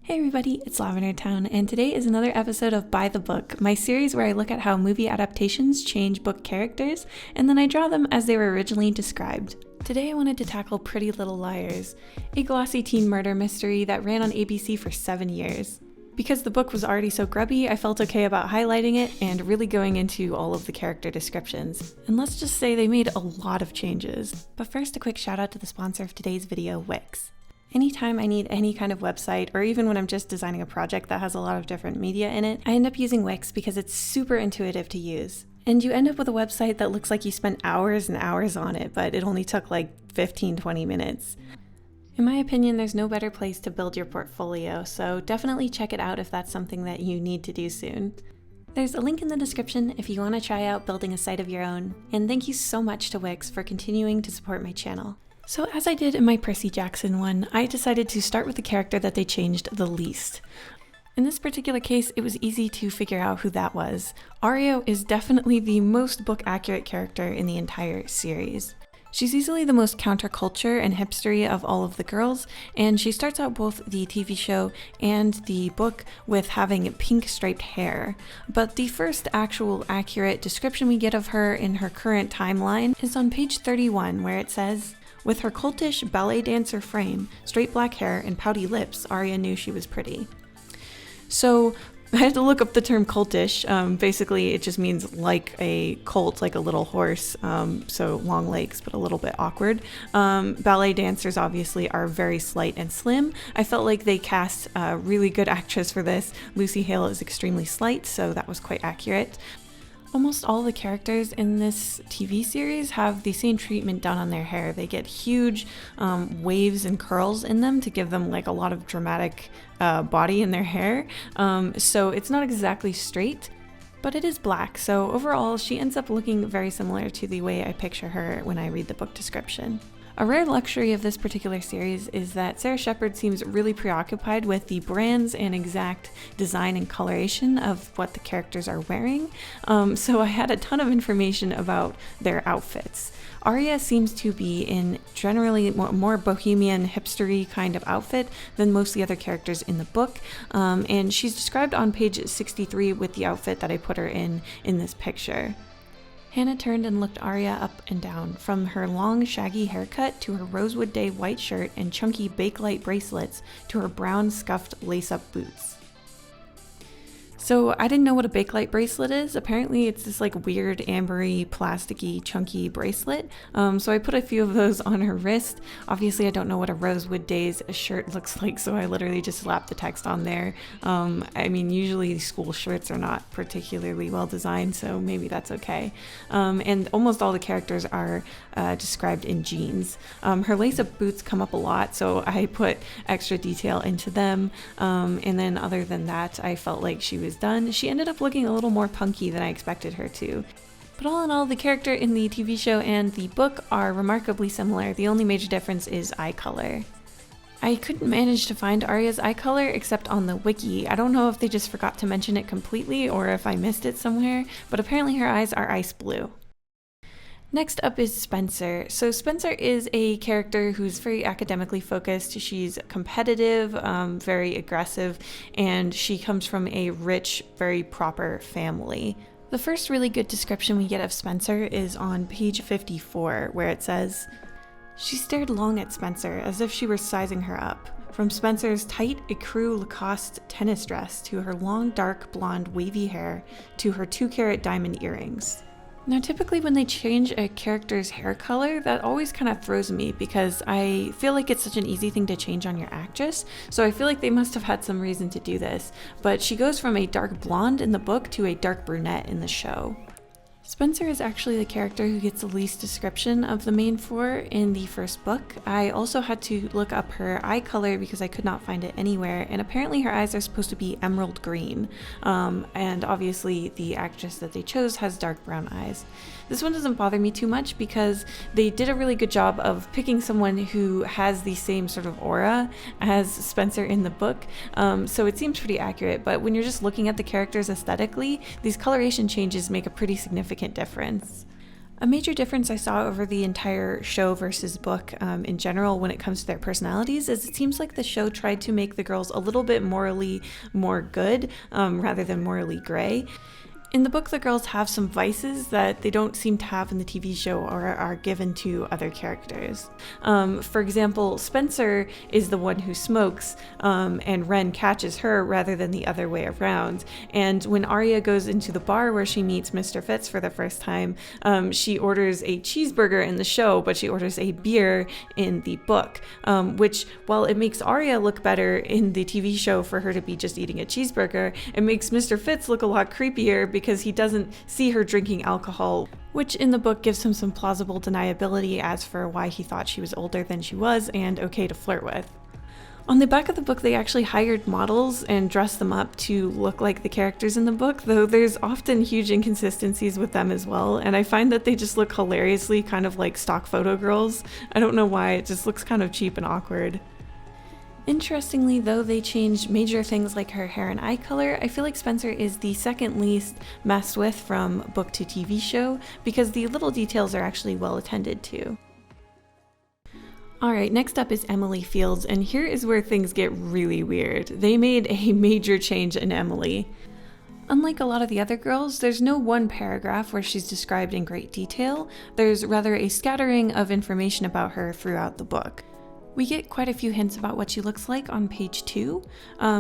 Hey everybody, it's Lavender Town, and today is another episode of By the Book, my series where I look at how movie adaptations change book characters, and then I draw them as they were originally described. Today I wanted to tackle Pretty Little Liars, a glossy teen murder mystery that ran on ABC for 7 years. Because the book was already so grubby, I felt okay about highlighting it and really going into all of the character descriptions. And let's just say they made a lot of changes. But first, a quick shout out to the sponsor of today's video, Wix. Anytime I need any kind of website, or even when I'm just designing a project that has a lot of different media in it, I end up using Wix because it's super intuitive to use. And you end up with a website that looks like you spent hours and hours on it, but it only took like 15-20 minutes. In my opinion, there's no better place to build your portfolio, so definitely check it out if that's something that you need to do soon. There's a link in the description if you want to try out building a site of your own, and thank you so much to Wix for continuing to support my channel. So as I did in my Percy Jackson one, I decided to start with the character that they changed the least. In this particular case, it was easy to figure out who that was. Aria is definitely the most book-accurate character in the entire series. She's easily the most counterculture and hipstery of all of the girls, and she starts out both the TV show and the book with having pink striped hair. But the first actual accurate description we get of her in her current timeline is on page 31, where it says, "With her cultish ballet dancer frame, straight black hair, and pouty lips, Aria knew she was pretty." So I had to look up the term cultish. Basically, it just means like a colt, like a little horse, so long legs, but a little bit awkward. Ballet dancers obviously are very slight and slim. I felt like they cast a really good actress for this. Lucy Hale is extremely slight, so that was quite accurate. Almost all the characters in this TV series have the same treatment done on their hair. They get huge waves and curls in them to give them like a lot of dramatic body in their hair. So it's not exactly straight, but it is black. So overall, she ends up looking very similar to the way I picture her when I read the book description. A rare luxury of this particular series is that Sarah Shepard seems really preoccupied with the brands and exact design and coloration of what the characters are wearing, so I had a ton of information about their outfits. Aria seems to be in generally more bohemian, hipstery kind of outfit than most of the other characters in the book, and she's described on page 63 with the outfit that I put her in this picture. Hannah turned and looked Aria up and down, from her long, shaggy haircut to her Rosewood Day white shirt and chunky Bakelite bracelets to her brown, scuffed lace-up boots. So I didn't know what a Bakelite bracelet is. Apparently it's this like weird ambery, plasticky, chunky bracelet. So I put a few of those on her wrist. Obviously I don't know what a Rosewood Days shirt looks like, so I literally just slapped the text on there. I mean, usually school shirts are not particularly well designed, so maybe that's okay. And almost all the characters are described in jeans. Her lace-up boots come up a lot, so I put extra detail into them. And then other than that, I felt like she was done. She ended up looking a little more punky than I expected her to. But all in all, the character in the TV show and the book are remarkably similar. The only major difference is eye color. I couldn't manage to find Aria's eye color except on the wiki. I don't know if they just forgot to mention it completely or if I missed it somewhere, but apparently her eyes are ice blue. Next up is Spencer. So Spencer is a character who's very academically focused. She's competitive, very aggressive, and she comes from a rich, very proper family. The first really good description we get of Spencer is on page 54, where it says, "She stared long at Spencer as if she were sizing her up. From Spencer's tight ecru Lacoste tennis dress to her long, dark, blonde, wavy hair to her 2-carat diamond earrings." Now, typically when they change a character's hair color, that always kind of throws me because I feel like it's such an easy thing to change on your actress, so I feel like they must have had some reason to do this. But she goes from a dark blonde in the book to a dark brunette in the show. Spencer is actually the character who gets the least description of the main 4 in the first book. I also had to look up her eye color because I could not find it anywhere, and apparently her eyes are supposed to be emerald green, and obviously the actress that they chose has dark brown eyes. This one doesn't bother me too much because they did a really good job of picking someone who has the same sort of aura as Spencer in the book, so it seems pretty accurate, but when you're just looking at the characters aesthetically, these coloration changes make a pretty significant difference. A major difference I saw over the entire show versus book in general when it comes to their personalities is it seems like the show tried to make the girls a little bit morally more good rather than morally gray. In the book, the girls have some vices that they don't seem to have in the TV show or are given to other characters. For example, Spencer is the one who smokes, and Ren catches her rather than the other way around. And when Aria goes into the bar where she meets Mr. Fitz for the first time, she orders a cheeseburger in the show, but she orders a beer in the book, which, while it makes Aria look better in the TV show for her to be just eating a cheeseburger, it makes Mr. Fitz look a lot creepier because he doesn't see her drinking alcohol, which in the book gives him some plausible deniability as for why he thought she was older than she was and okay to flirt with. On the back of the book, they actually hired models and dressed them up to look like the characters in the book, though there's often huge inconsistencies with them as well, and I find that they just look hilariously kind of like stock photo girls. I don't know why, it just looks kind of cheap and awkward. Interestingly, though they changed major things like her hair and eye color, I feel like Spencer is the second least messed with from book to TV show because the little details are actually well attended to. Alright, next up is Emily Fields, and here is where things get really weird. They made a major change in Emily. Unlike a lot of the other girls, there's no one paragraph where she's described in great detail. There's rather a scattering of information about her throughout the book. We get quite a few hints about what she looks like on page 2.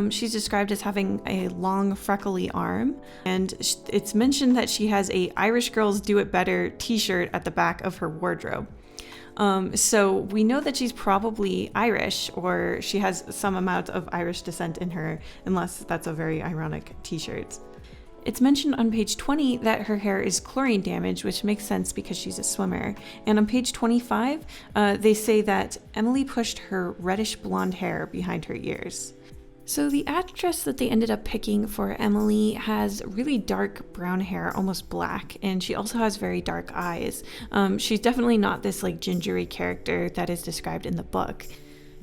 She's described as having a long freckly arm, and it's mentioned that she has a Irish Girls Do It Better t-shirt at the back of her wardrobe. So we know that she's probably Irish, or she has some amount of Irish descent in her, unless that's a very ironic t-shirt. It's mentioned on page 20 that her hair is chlorine damaged, which makes sense because she's a swimmer. And on page 25, they say that Emily pushed her reddish blonde hair behind her ears. So the actress that they ended up picking for Emily has really dark brown hair, almost black, and she also has very dark eyes. She's definitely not this like gingery character that is described in the book.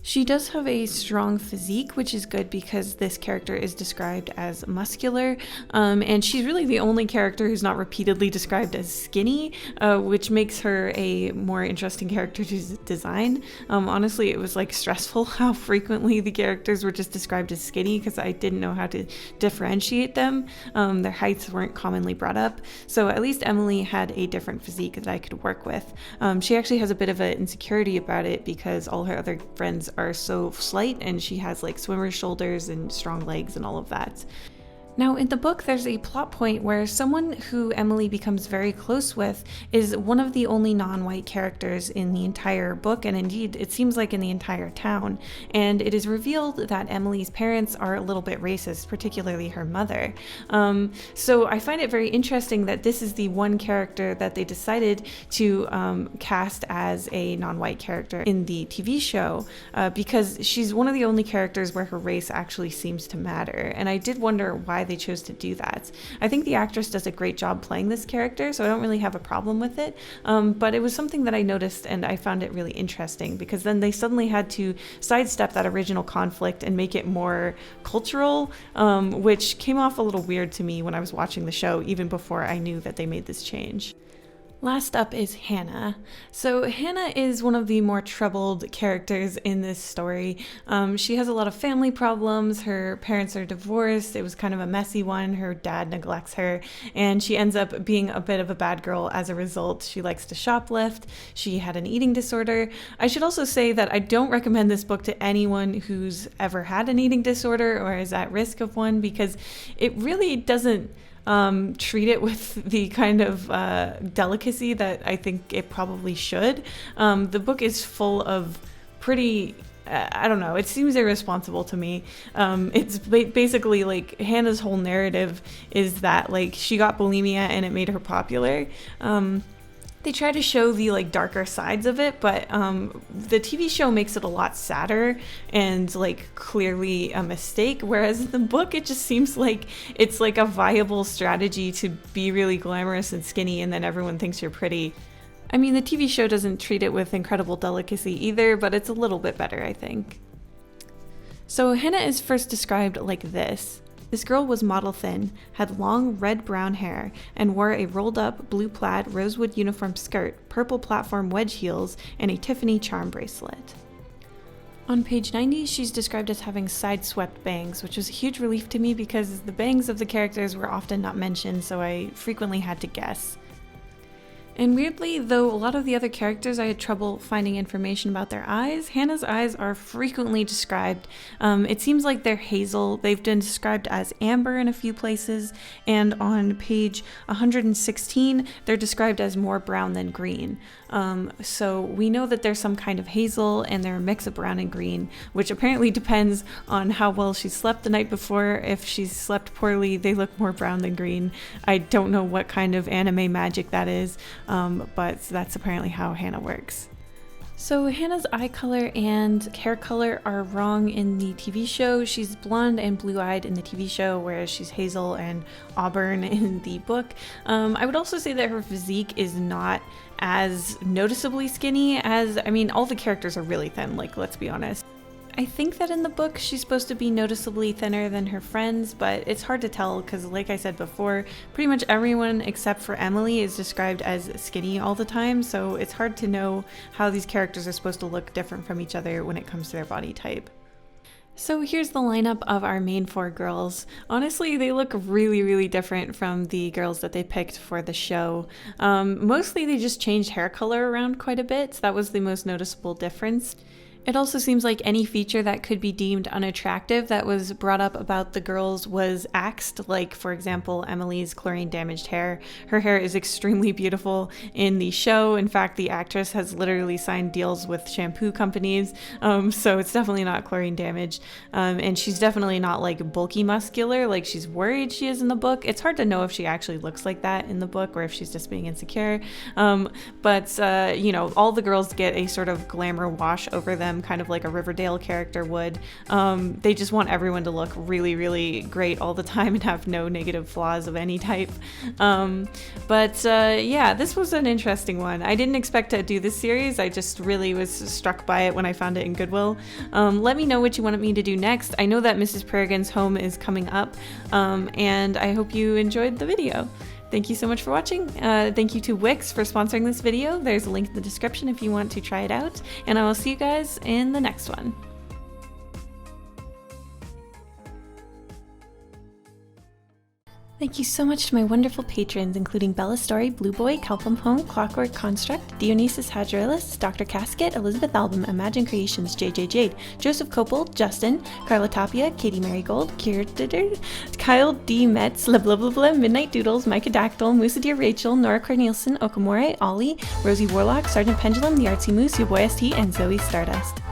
She does have a strong physique, which is good because this character is described as muscular, and she's really the only character who's not repeatedly described as skinny, which makes her a more interesting character to design. Honestly, it was like stressful how frequently the characters were just described as skinny because I didn't know how to differentiate them. Their heights weren't commonly brought up, so at least Emily had a different physique that I could work with. She actually has a bit of an insecurity about it because all her other friends are so slight and she has like swimmer shoulders and strong legs and all of that. Now, in the book, there's a plot point where someone who Emily becomes very close with is one of the only non-white characters in the entire book, and indeed, it seems like in the entire town. And it is revealed that Emily's parents are a little bit racist, particularly her mother. So I find it very interesting that this is the one character that they decided to cast as a non-white character in the TV show, because she's one of the only characters where her race actually seems to matter. And I did wonder why they chose to do that. I think the actress does a great job playing this character, so I don't really have a problem with it, but it was something that I noticed and I found it really interesting because then they suddenly had to sidestep that original conflict and make it more cultural, which came off a little weird to me when I was watching the show, even before I knew that they made this change. Last up is Hannah. So Hannah is one of the more troubled characters in this story. She has a lot of family problems. Her parents are divorced. It was kind of a messy one. Her dad neglects her, and she ends up being a bit of a bad girl as a result. She likes to shoplift. She had an eating disorder. I should also say that I don't recommend this book to anyone who's ever had an eating disorder or is at risk of one because it really doesn't treat it with the kind of delicacy that I think it probably should. The book is full of pretty, I don't know, it seems irresponsible to me. It's basically like Hannah's whole narrative is that like she got bulimia and it made her popular. They try to show the like darker sides of it, but the TV show makes it a lot sadder and like clearly a mistake, whereas in the book it just seems like it's like a viable strategy to be really glamorous and skinny and then everyone thinks you're pretty. I mean, the TV show doesn't treat it with incredible delicacy either, but it's a little bit better, I think. So Hannah is first described like this. This girl was model thin, had long red-brown hair, and wore a rolled-up blue plaid rosewood uniform skirt, purple platform wedge heels, and a Tiffany charm bracelet. On page 90, she's described as having side-swept bangs, which was a huge relief to me because the bangs of the characters were often not mentioned, so I frequently had to guess. And weirdly, though a lot of the other characters I had trouble finding information about their eyes, Hannah's eyes are frequently described. It seems like they're hazel. They've been described as amber in a few places, and on page 116, they're described as more brown than green. So we know that there's some kind of hazel, and they're a mix of brown and green, which apparently depends on how well she slept the night before. If she's slept poorly, they look more brown than green. I don't know what kind of anime magic that is. But that's apparently how Hannah works. So Hannah's eye color and hair color are wrong in the TV show. She's blonde and blue-eyed in the TV show, whereas she's hazel and auburn in the book. I would also say that her physique is not as noticeably skinny as, all the characters are really thin, let's be honest. I think that in the book she's supposed to be noticeably thinner than her friends, but it's hard to tell because, like I said before, pretty much everyone except for Emily is described as skinny all the time, so it's hard to know how these characters are supposed to look different from each other when it comes to their body type. So here's the lineup of our main 4 girls. Honestly, they look really, really different from the girls that they picked for the show. Mostly they just changed hair color around quite a bit, so that was the most noticeable difference. It also seems like any feature that could be deemed unattractive that was brought up about the girls was axed, like, for example, Emily's chlorine-damaged hair. Her hair is extremely beautiful in the show. In fact, the actress has literally signed deals with shampoo companies, so it's definitely not chlorine-damaged. And she's definitely not, bulky muscular like she's worried she is in the book. It's hard to know if she actually looks like that in the book or if she's just being insecure. But all the girls get a sort of glamour wash over them, kind of like a Riverdale character would. They just want everyone to look really, really great all the time and have no negative flaws of any type. Yeah, this was an interesting one. I didn't expect to do this series. I just really was struck by it when I found it in Goodwill. Let me know what you wanted me to do next. I know that Mrs. Peregrine's home is coming up, and I hope you enjoyed the video. Thank you so much for watching. Thank you to Wix for sponsoring this video. There's a link in the description if you want to try it out, and I will see you guys in the next one. Thank you so much to my wonderful patrons, including Bella Story, Blue Boy, Kelpum Home, Clockwork Construct, Dionysus Hadrilis, Dr. Casket, Elizabeth Album, Imagine Creations, JJ Jade, Joseph Copel, Justin, Carla Tapia, Katie Marigold, Kier, Kyle D. Metz, La Blah Blah Blah, Midnight Doodles, Micah Dactyl, Musa Deer Rachel, Nora Cornelison, Okamore, Ollie, Rosie Warlock, Sergeant Pendulum, The Artsy Moose, Your Boy ST, and Zoe Stardust.